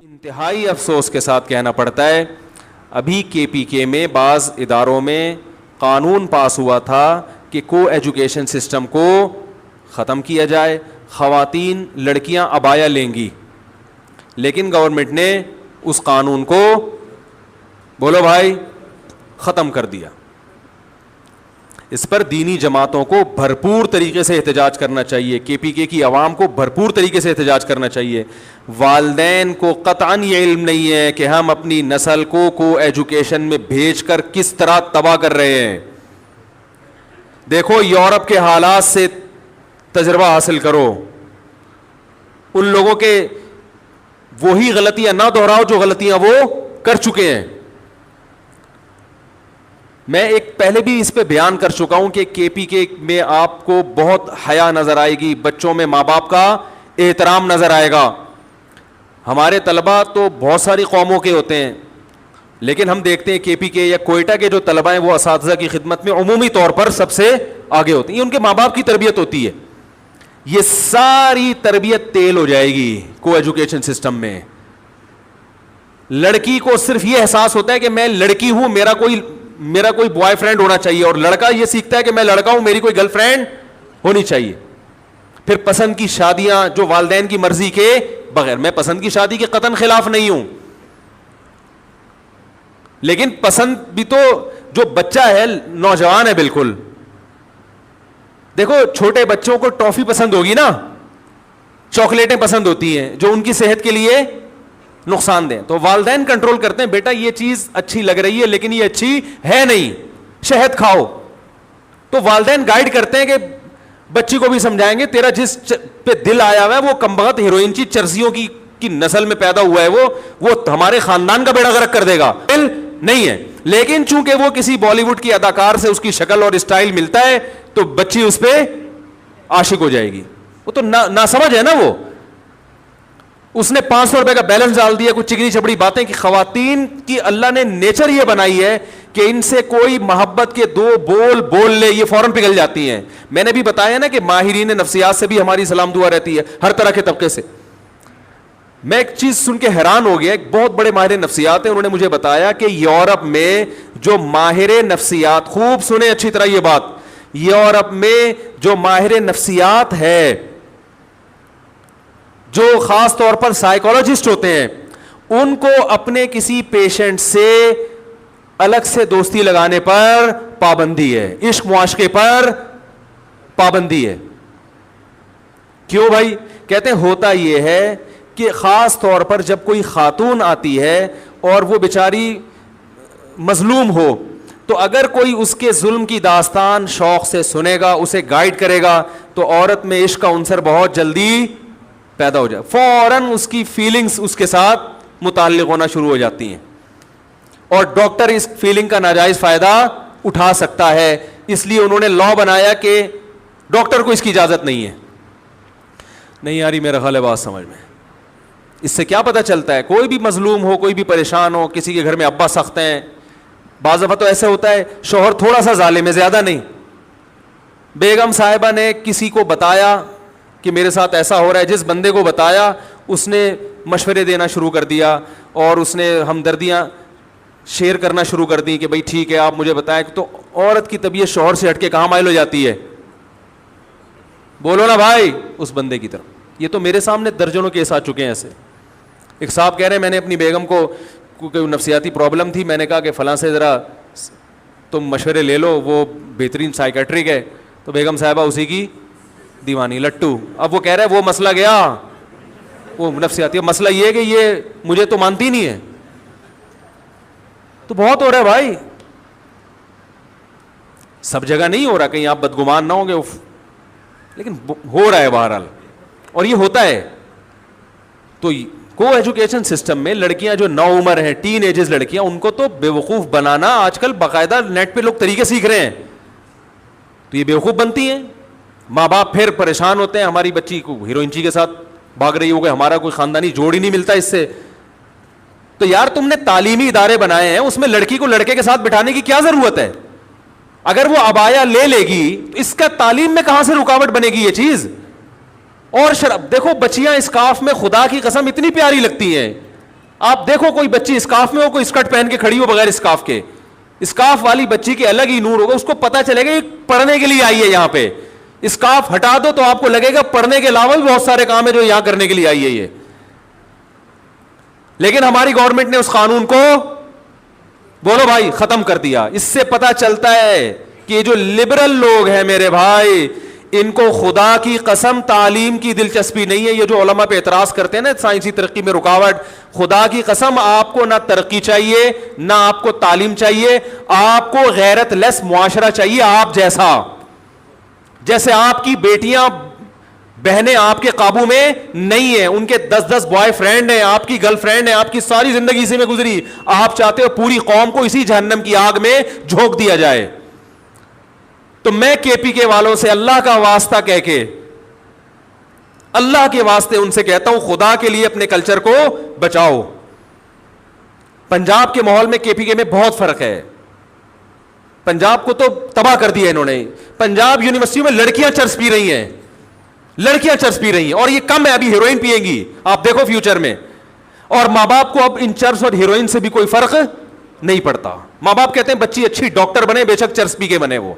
انتہائی افسوس کے ساتھ کہنا پڑتا ہے ابھی کے پی کے میں بعض اداروں میں قانون پاس ہوا تھا کہ کو ایجوکیشن سسٹم کو ختم کیا جائے, خواتین لڑکیاں عبایا لیں گی, لیکن گورنمنٹ نے اس قانون کو بولو بھائی ختم کر دیا. اس پر دینی جماعتوں کو بھرپور طریقے سے احتجاج کرنا چاہیے, کے پی کے کی عوام کو بھرپور طریقے سے احتجاج کرنا چاہیے. والدین کو قطعاً یہ علم نہیں ہے کہ ہم اپنی نسل کو ایجوکیشن میں بھیج کر کس طرح تباہ کر رہے ہیں. دیکھو یورپ کے حالات سے تجربہ حاصل کرو, ان لوگوں کے وہی غلطیاں نہ دہراؤ جو غلطیاں وہ کر چکے ہیں. میں ایک پہلے بھی اس پہ بیان کر چکا ہوں کہ کے پی کے میں آپ کو بہت حیا نظر آئے گی, بچوں میں ماں باپ کا احترام نظر آئے گا. ہمارے طلبہ تو بہت ساری قوموں کے ہوتے ہیں, لیکن ہم دیکھتے ہیں کے پی کے یا کوئٹہ کے جو طلبہ ہیں وہ اساتذہ کی خدمت میں عمومی طور پر سب سے آگے ہوتے ہیں. یہ ان کے ماں باپ کی تربیت ہوتی ہے. یہ ساری تربیت تیل ہو جائے گی کو ایجوکیشن سسٹم میں. لڑکی کو صرف یہ احساس ہوتا ہے کہ میں لڑکی ہوں, میرا کوئی بوائے فرینڈ ہونا چاہیے, اور لڑکا یہ سیکھتا ہے کہ میں لڑکا ہوں, میری کوئی گرل فرینڈ ہونی چاہیے. پھر پسند کی شادیاں جو والدین کی مرضی کے بغیر, میں پسند کی شادی کے قطعاً خلاف نہیں ہوں, لیکن پسند بھی تو جو بچہ ہے نوجوان ہے بالکل, دیکھو چھوٹے بچوں کو ٹافی پسند ہوگی نا, چاکلیٹیں پسند ہوتی ہیں جو ان کی صحت کے لیے نقصان دیں, تو والدین کنٹرول کرتے ہیں بیٹا یہ چیز اچھی لگ رہی ہے لیکن یہ اچھی ہے نہیں, شہد کھاؤ. تو والدین گائیڈ کرتے ہیں کہ بچی کو بھی سمجھائیں گے تیرا جس پہ دل آیا ہوا ہے وہ کمبخت ہیروئن کی چرسیوں کی نسل میں پیدا ہوا ہے, وہ ہمارے خاندان کا بیڑا غرق کر دے گا, دل نہیں ہے. لیکن چونکہ وہ کسی بالی ووڈ کی اداکار سے اس کی شکل اور اسٹائل ملتا ہے تو بچی اس پہ عاشق ہو جائے گی. وہ تو نہ سمجھ ہے نا, وہ اس نے 500 روپے کا بیلنس ڈال دیا, کچھ چکنی چپڑی باتیں. کہ خواتین کی اللہ نے نیچر یہ بنائی ہے کہ ان سے کوئی محبت کے دو بول لے یہ فوراً پگھل جاتی ہیں. میں نے بھی بتایا نا کہ ماہرین نفسیات سے بھی ہماری سلام دعا رہتی ہے, ہر طرح کے طبقے سے. میں ایک چیز سن کے حیران ہو گیا, ایک بہت بڑے ماہر نفسیات ہیں, انہوں نے مجھے بتایا کہ یورپ میں جو ماہر نفسیات, خوب سنیں اچھی طرح یہ بات, یورپ میں جو ماہر نفسیات ہے, جو خاص طور پر سائیکالوجسٹ ہوتے ہیں, ان کو اپنے کسی پیشنٹ سے الگ سے دوستی لگانے پر پابندی ہے, عشق معاشقے پر پابندی ہے. کیوں بھائی؟ کہتے ہیں ہوتا یہ ہے کہ خاص طور پر جب کوئی خاتون آتی ہے اور وہ بیچاری مظلوم ہو, تو اگر کوئی اس کے ظلم کی داستان شوق سے سنے گا, اسے گائیڈ کرے گا, تو عورت میں عشق کا عنصر بہت جلدی پیدا ہو جائے, فوراً اس کی فیلنگز اس کے ساتھ متعلق ہونا شروع ہو جاتی ہیں, اور ڈاکٹر اس فیلنگ کا ناجائز فائدہ اٹھا سکتا ہے. اس لیے انہوں نے لا بنایا کہ ڈاکٹر کو اس کی اجازت نہیں ہے. نہیں یاری میرا خیال ہے بات سمجھ میں. اس سے کیا پتہ چلتا ہے, کوئی بھی مظلوم ہو, کوئی بھی پریشان ہو, کسی کے گھر میں ابا سخت ہیں, بعض دفعہ تو ایسے ہوتا ہے شوہر تھوڑا سا ظالم ہے, زیادہ نہیں. بیگم صاحبہ نے کسی کو بتایا کہ میرے ساتھ ایسا ہو رہا ہے, جس بندے کو بتایا اس نے مشورے دینا شروع کر دیا, اور اس نے ہمدردیاں شیئر کرنا شروع کر دی کہ بھائی ٹھیک ہے آپ مجھے بتائیں. تو عورت کی طبیعت شوہر سے ہٹ کے کہاں مائل ہو جاتی ہے؟ بولو نا بھائی, اس بندے کی طرف. یہ تو میرے سامنے درجنوں کیس آ چکے ہیں ایسے. ایک صاحب کہہ رہے ہیں میں نے اپنی بیگم کو کوئی نفسیاتی پرابلم تھی, میں نے کہا کہ فلاں سے ذرا تم مشورے لے لو, وہ بہترین سائیکیٹرک ہے. تو بیگم صاحبہ اسی کی دیوانی لٹو. اب وہ کہہ رہے ہیں وہ مسئلہ گیا, وہ نفسیاتی. مسئلہ یہ ہے کہ یہ مجھے تو مانتی نہیں ہے. تو بہت ہو رہا ہے بھائی, سب جگہ نہیں ہو رہا, کہیں آپ بدگمان نہ ہوں گے, لیکن ہو رہا ہے بہرحال, اور یہ ہوتا ہے. تو کو ایجوکیشن سسٹم میں لڑکیاں جو نو عمر ہیں, ٹین ایجز لڑکیاں, ان کو تو بیوقوف بنانا آج کل باقاعدہ نیٹ پہ لوگ طریقے سیکھ رہے ہیں, تو یہ بیوقوف بنتی ہیں. ماں باپ پھر پریشان ہوتے ہیں, ہماری بچی کو ہیروئنچی کے ساتھ بھاگ رہی ہو گئی, ہمارا کوئی خاندانی جوڑ ہی نہیں ملتا اس سے. تو یار تم نے تعلیمی ادارے بنائے ہیں, اس میں لڑکی کو لڑکے کے ساتھ بٹھانے کی کیا ضرورت ہے؟ اگر وہ عبایا لے لے گی تو اس کا تعلیم میں کہاں سے رکاوٹ بنے گی یہ چیز؟ اور شراب دیکھو, بچیاں اسکارف میں خدا کی قسم اتنی پیاری لگتی ہیں. آپ دیکھو کوئی بچی اسکارف میں ہو, کوئی اسکرٹ پہن کے کھڑی ہو بغیر اسکارف کے, اسکارف والی بچی کے الگ ہی نور ہوگا, اس کو پتا چلے گا یہ پڑھنے کے لیے آئی ہے یہاں پہ. اسکارف ہٹا دو تو آپ کو لگے گا پڑھنے کے علاوہ بھی بہت سارے کام ہے جو یہاں کرنے کے لیے آئی ہے یہ. لیکن ہماری گورنمنٹ نے اس قانون کو بولو بھائی ختم کر دیا. اس سے پتا چلتا ہے کہ یہ جو لبرل لوگ ہیں میرے بھائی, ان کو خدا کی قسم تعلیم کی دلچسپی نہیں ہے. یہ جو علماء پہ اعتراض کرتے ہیں نا سائنسی ترقی میں رکاوٹ, خدا کی قسم آپ کو نہ ترقی چاہیے نہ آپ کو تعلیم چاہیے, آپ کو غیرت لیس معاشرہ چاہیے آپ جیسا. جیسے آپ کی بیٹیاں بہنیں آپ کے قابو میں نہیں ہیں, ان کے 10 بوائے فرینڈ ہیں, آپ کی گرل فرینڈ ہیں, آپ کی ساری زندگی اسی میں گزری, آپ چاہتے ہو پوری قوم کو اسی جہنم کی آگ میں جھونک دیا جائے. تو میں کے پی کے والوں سے اللہ کا واسطہ کہہ کے, اللہ کے واسطے ان سے کہتا ہوں خدا کے لیے اپنے کلچر کو بچاؤ. پنجاب کے ماحول میں کے پی کے میں بہت فرق ہے. پنجاب کو تو تباہ کر دیا انہوں نے. پنجاب یونیورسٹیوں میں لڑکیاں چرس پی رہی ہیں, لڑکیاں چرس پی رہی ہیں, اور یہ کم ہے, ابھی ہیروئن پیئیں گی آپ دیکھو فیوچر میں. اور ماں باپ کو اب ان چرس اور ہیروئن سے بھی کوئی فرق نہیں پڑتا. ماں باپ کہتے ہیں بچی اچھی ڈاکٹر بنے, بے شک چرس پی کے بنے. وہ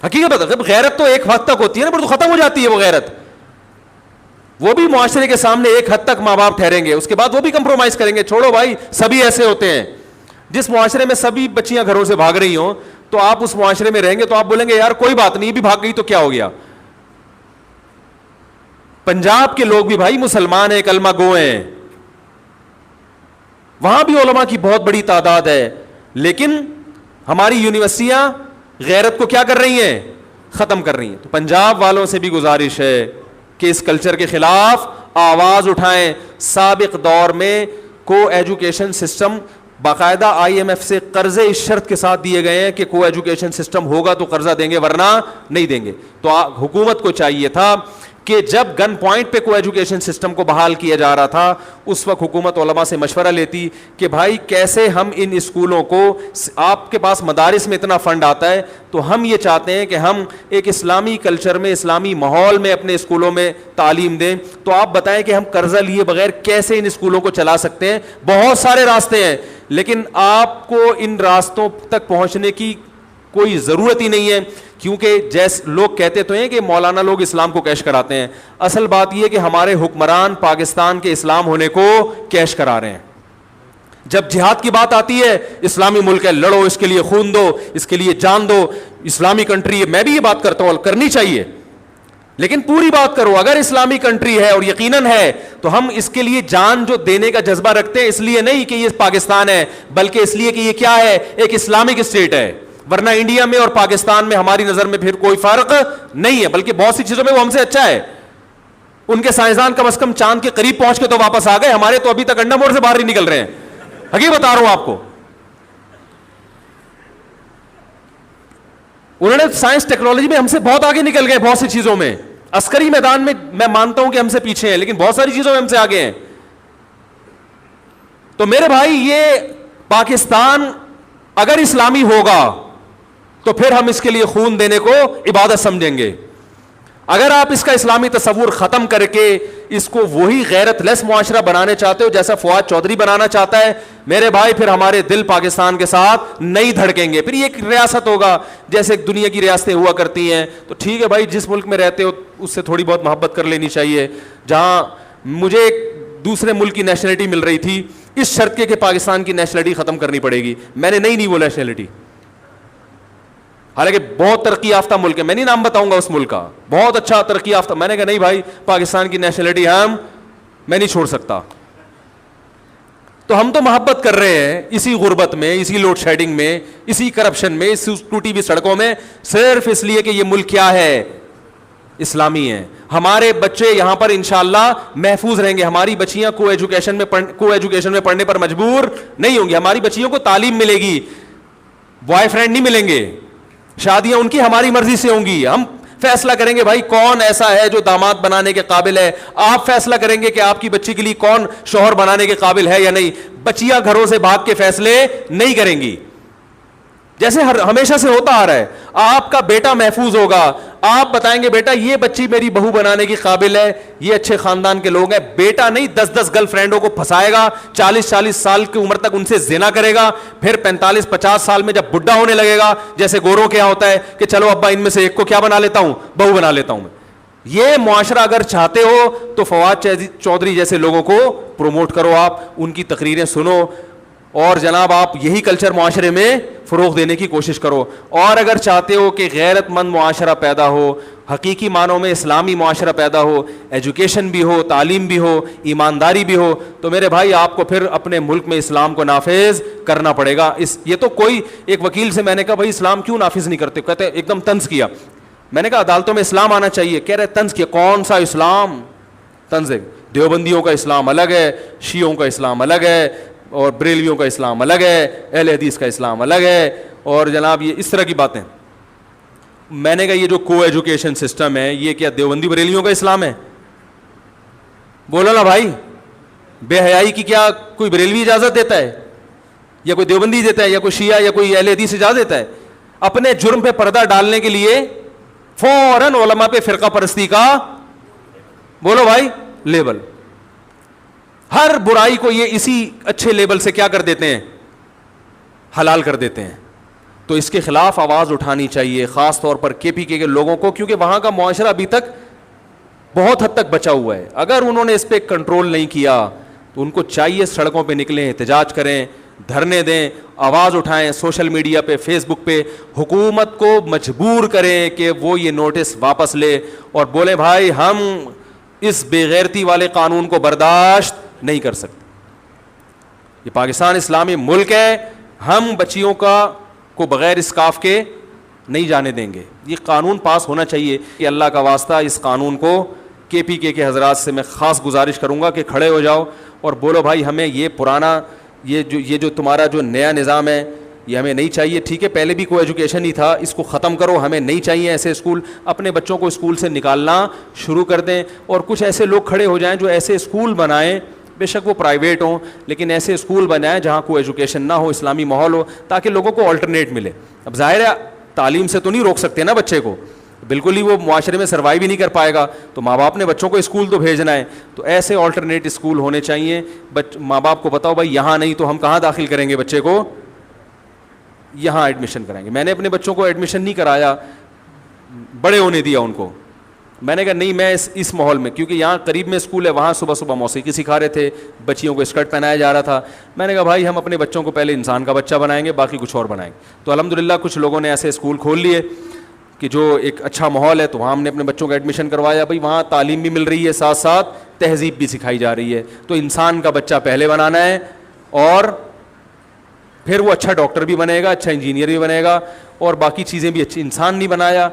حقیقت بتا, غیرت تو ایک حد تک ہوتی ہے نا, پر تو ختم ہو جاتی ہے وہ غیرت. وہ بھی معاشرے کے سامنے ایک حد تک ماں باپ ٹھہریں گے, اس کے بعد وہ بھی کمپرومائز کریں گے. چھوڑو بھائی, سبھی ایسے ہوتے ہیں. جس معاشرے میں سبھی بچیاں گھروں سے بھاگ رہی ہوں تو آپ اس معاشرے میں رہیں گے تو آپ بولیں گے یار کوئی بات نہیں, بھی بھاگ گئی تو کیا ہو گیا. پنجاب کے لوگ بھی بھائی مسلمان ہیں, کلمہ گو ہیں, وہاں بھی علماء کی بہت بڑی تعداد ہے, لیکن ہماری یونیورسٹیاں غیرت کو کیا کر رہی ہیں؟ ختم کر رہی ہیں. تو پنجاب والوں سے بھی گزارش ہے کہ اس کلچر کے خلاف آواز اٹھائیں. سابق دور میں کو ایجوکیشن سسٹم باقاعدہ آئی ایم ایف سے قرضے اس شرط کے ساتھ دیے گئے ہیں کہ کو ایجوکیشن سسٹم ہوگا تو قرضہ دیں گے ورنہ نہیں دیں گے. تو حکومت کو چاہیے تھا کہ جب گن پوائنٹ پہ کو ایجوکیشن سسٹم کو بحال کیا جا رہا تھا اس وقت حکومت علماء سے مشورہ لیتی کہ بھائی کیسے ہم ان اسکولوں کو, آپ کے پاس مدارس میں اتنا فنڈ آتا ہے تو ہم یہ چاہتے ہیں کہ ہم ایک اسلامی کلچر میں, اسلامی ماحول میں اپنے اسکولوں میں تعلیم دیں, تو آپ بتائیں کہ ہم قرضہ لیے بغیر کیسے ان اسکولوں کو چلا سکتے ہیں. بہت سارے راستے ہیں, لیکن آپ کو ان راستوں تک پہنچنے کی کوئی ضرورت ہی نہیں ہے, کیونکہ جیسے لوگ کہتے تو ہیں کہ مولانا لوگ اسلام کو کیش کراتے ہیں. اصل بات یہ کہ ہمارے حکمران پاکستان کے اسلام ہونے کو کیش کرا رہے ہیں. جب جہاد کی بات آتی ہے, اسلامی ملک ہے, لڑو, اس کے لیے خون دو, اس کے لیے جان دو, اسلامی کنٹری ہے, میں بھی یہ بات کرتا ہوں کرنی چاہیے, لیکن پوری بات کرو. اگر اسلامی کنٹری ہے اور یقیناً ہے تو ہم اس کے لیے جان جو دینے کا جذبہ رکھتے ہیں, اس لیے نہیں کہ یہ پاکستان ہے, بلکہ اس لیے کہ یہ کیا ہے, ایک اسلامک اسٹیٹ ہے. ورنہ انڈیا میں اور پاکستان میں ہماری نظر میں پھر کوئی فرق نہیں ہے, بلکہ بہت سی چیزوں میں وہ ہم سے اچھا ہے. ان کے سائنسدان کم از کم چاند کے قریب پہنچ کے تو واپس آ گئے, ہمارے تو ابھی تک انڈا مور سے باہر نہیں نکل رہے ہیں. حقیقت بتا رہا ہوں آپ کو. انہوں نے سائنس ٹیکنالوجی میں ہم سے بہت آگے نکل گئے, بہت سی چیزوں میں. عسکری میدان میں مانتا ہوں کہ ہم سے پیچھے ہیں, لیکن بہت ساری چیزوں میں ہم سے آگے ہیں. تو میرے بھائی یہ پاکستان اگر اسلامی ہوگا تو پھر ہم اس کے لیے خون دینے کو عبادت سمجھیں گے. اگر آپ اس کا اسلامی تصور ختم کر کے اس کو وہی غیرت لیس معاشرہ بنانے چاہتے ہو جیسا فواد چودھری بنانا چاہتا ہے, میرے بھائی پھر ہمارے دل پاکستان کے ساتھ نہیں دھڑکیں گے. پھر یہ ایک ریاست ہوگا جیسے دنیا کی ریاستیں ہوا کرتی ہیں. تو ٹھیک ہے بھائی, جس ملک میں رہتے ہو اس سے تھوڑی بہت محبت کر لینی چاہیے. جہاں مجھے ایک دوسرے ملک کی نیشنلٹی مل رہی تھی اس شرط کے کہ پاکستان کی نیشنلٹی ختم کرنی پڑے گی, میں نے نہیں وہ نیشنلٹی, حالانکہ بہت ترقی یافتہ ملک ہے, میں نہیں نام بتاؤں گا اس ملک کا, بہت اچھا ترقی یافتہ. میں نے کہا نہیں بھائی, پاکستان کی نیشنلٹی میں نہیں چھوڑ سکتا. تو ہم تو محبت کر رہے ہیں اسی غربت میں, اسی لوڈ شیڈنگ میں, اسی کرپشن میں, اسی ٹوٹی ہوئی سڑکوں میں, صرف اس لیے کہ یہ ملک کیا ہے, اسلامی ہے. ہمارے بچے یہاں پر انشاءاللہ محفوظ رہیں گے. ہماری بچیاں کو ایجوکیشن میں پڑھنے پر مجبور نہیں ہوں گی. ہماری بچیوں کو تعلیم ملے گی, بوائے فرینڈ نہیں ملیں گے, شادیاں ان کی ہماری مرضی سے ہوں گی. ہم فیصلہ کریں گے بھائی کون ایسا ہے جو داماد بنانے کے قابل ہے. آپ فیصلہ کریں گے کہ آپ کی بچی کے لیے کون شوہر بنانے کے قابل ہے یا نہیں. بچیاں گھروں سے بھاگ کے فیصلے نہیں کریں گی جیسے ہمیشہ سے ہوتا آ رہا ہے. آپ کا بیٹا محفوظ ہوگا, آپ بتائیں گے بیٹا یہ بچی میری بہو بنانے کی قابل ہے, یہ اچھے خاندان کے لوگ ہیں. بیٹا نہیں 10 گرل فرینڈوں کو پھنسائے گا, 40 سال کی عمر تک ان سے زنا کرے گا, پھر 45-50 سال میں جب بڈھا ہونے لگے گا جیسے گوروں کے یہاں ہوتا ہے کہ چلو ابا ان میں سے ایک کو کیا بنا لیتا ہوں, بہو بنا لیتا ہوں میں. یہ معاشرہ اگر چاہتے ہو تو فواد چودھری جیسے لوگوں کو پروموٹ کرو, آپ ان کی تقریریں سنو, اور جناب آپ یہی کلچر معاشرے میں فروغ دینے کی کوشش کرو. اور اگر چاہتے ہو کہ غیرت مند معاشرہ پیدا ہو, حقیقی معنوں میں اسلامی معاشرہ پیدا ہو, ایجوکیشن بھی ہو, تعلیم بھی ہو, ایمانداری بھی ہو, تو میرے بھائی آپ کو پھر اپنے ملک میں اسلام کو نافذ کرنا پڑے گا. یہ تو کوئی ایک وکیل سے میں نے کہا بھائی اسلام کیوں نافذ نہیں کرتے, کہتے ایک دم طنز کیا. میں نے کہا عدالتوں میں اسلام آنا چاہیے, کہہ رہے طنز کیا, کون سا اسلام طنز ہے, دیوبندیوں کا اسلام الگ ہے, شیعوں کا اسلام الگ ہے, اور بریلویوں کا اسلام الگ ہے, اہل حدیث کا اسلام الگ ہے, اور جناب یہ اس طرح کی باتیں. میں نے کہا یہ جو کو ایجوکیشن سسٹم ہے یہ کیا دیوبندی بریلیوں کا اسلام ہے؟ بولو نا بھائی, بے حیائی کی کیا کوئی بریلوی اجازت دیتا ہے, یا کوئی دیوبندی دیتا ہے, یا کوئی شیعہ یا کوئی اہل حدیث اجازت دیتا ہے؟ اپنے جرم پہ پردہ ڈالنے کے لیے فوراً علماء پہ فرقہ پرستی کا بولو بھائی لیبل, ہر برائی کو یہ اسی اچھے لیبل سے کیا کر دیتے ہیں, حلال کر دیتے ہیں. تو اس کے خلاف آواز اٹھانی چاہیے, خاص طور پر کے پی کے لوگوں کو, کیونکہ وہاں کا معاشرہ ابھی تک بہت حد تک بچا ہوا ہے. اگر انہوں نے اس پہ کنٹرول نہیں کیا تو ان کو چاہیے سڑکوں پہ نکلیں, احتجاج کریں, دھرنے دیں, آواز اٹھائیں, سوشل میڈیا پہ, فیس بک پہ حکومت کو مجبور کریں کہ وہ یہ نوٹس واپس لے اور بولیں بھائی ہم اس بے غیرتی والے قانون کو برداشت نہیں کر سکتے. یہ پاکستان اسلامی ملک ہے, ہم بچیوں کو بغیر اسکارف کے نہیں جانے دیں گے. یہ قانون پاس ہونا چاہیے. کہ اللہ کا واسطہ اس قانون کو کے پی کے حضرات سے میں خاص گزارش کروں گا کہ کھڑے ہو جاؤ اور بولو بھائی ہمیں یہ پرانا یہ جو تمہارا جو نیا نظام ہے یہ ہمیں نہیں چاہیے. ٹھیک ہے پہلے بھی کوئی ایجوکیشن ہی تھا, اس کو ختم کرو, ہمیں نہیں چاہیے ایسے اسکول. اپنے بچوں کو اسکول سے نکالنا شروع کر دیں, اور کچھ ایسے لوگ کھڑے ہو جائیں جو ایسے اسکول بنائیں, بے شک وہ پرائیویٹ ہوں لیکن ایسے اسکول بنائیں جہاں کوئی ایجوکیشن نہ ہو, اسلامی ماحول ہو, تاکہ لوگوں کو آلٹرنیٹ ملے. اب ظاہر ہے تعلیم سے تو نہیں روک سکتے نا بچے کو, بالکل ہی وہ معاشرے میں سروائیو ہی نہیں کر پائے گا, تو ماں باپ نے بچوں کو اسکول تو بھیجنا ہے. تو ایسے آلٹرنیٹ اسکول ہونے چاہیے. ماں باپ کو بتاؤ بھائی یہاں نہیں تو ہم کہاں داخل کریں گے بچے کو, یہاں ایڈمیشن کرائیں گے. میں نے اپنے بچوں کو ایڈمیشن نہیں کرایا, بڑے ہونے دیا ان کو. میں نے کہا نہیں میں اس ماحول میں, کیونکہ یہاں قریب میں اسکول ہے, وہاں صبح صبح موسیقی سکھا رہے تھے, بچیوں کو اسکرٹ پہنایا جا رہا تھا. میں نے کہا بھائی ہم اپنے بچوں کو پہلے انسان کا بچہ بنائیں گے, باقی کچھ اور بنائیں گے. تو الحمدللہ کچھ لوگوں نے ایسے اسکول کھول لیے کہ جو ایک اچھا ماحول ہے, تو وہاں ہم نے اپنے بچوں کا ایڈمیشن کروایا. بھائی وہاں تعلیم بھی مل رہی ہے, ساتھ ساتھ تہذیب بھی سکھائی جا رہی ہے. تو انسان کا بچہ پہلے بنانا ہے, اور پھر وہ اچھا ڈاکٹر بھی بنے گا, اچھا انجینئر بھی بنے گا, اور باقی چیزیں بھی اچھی. انسان نہیں بنایا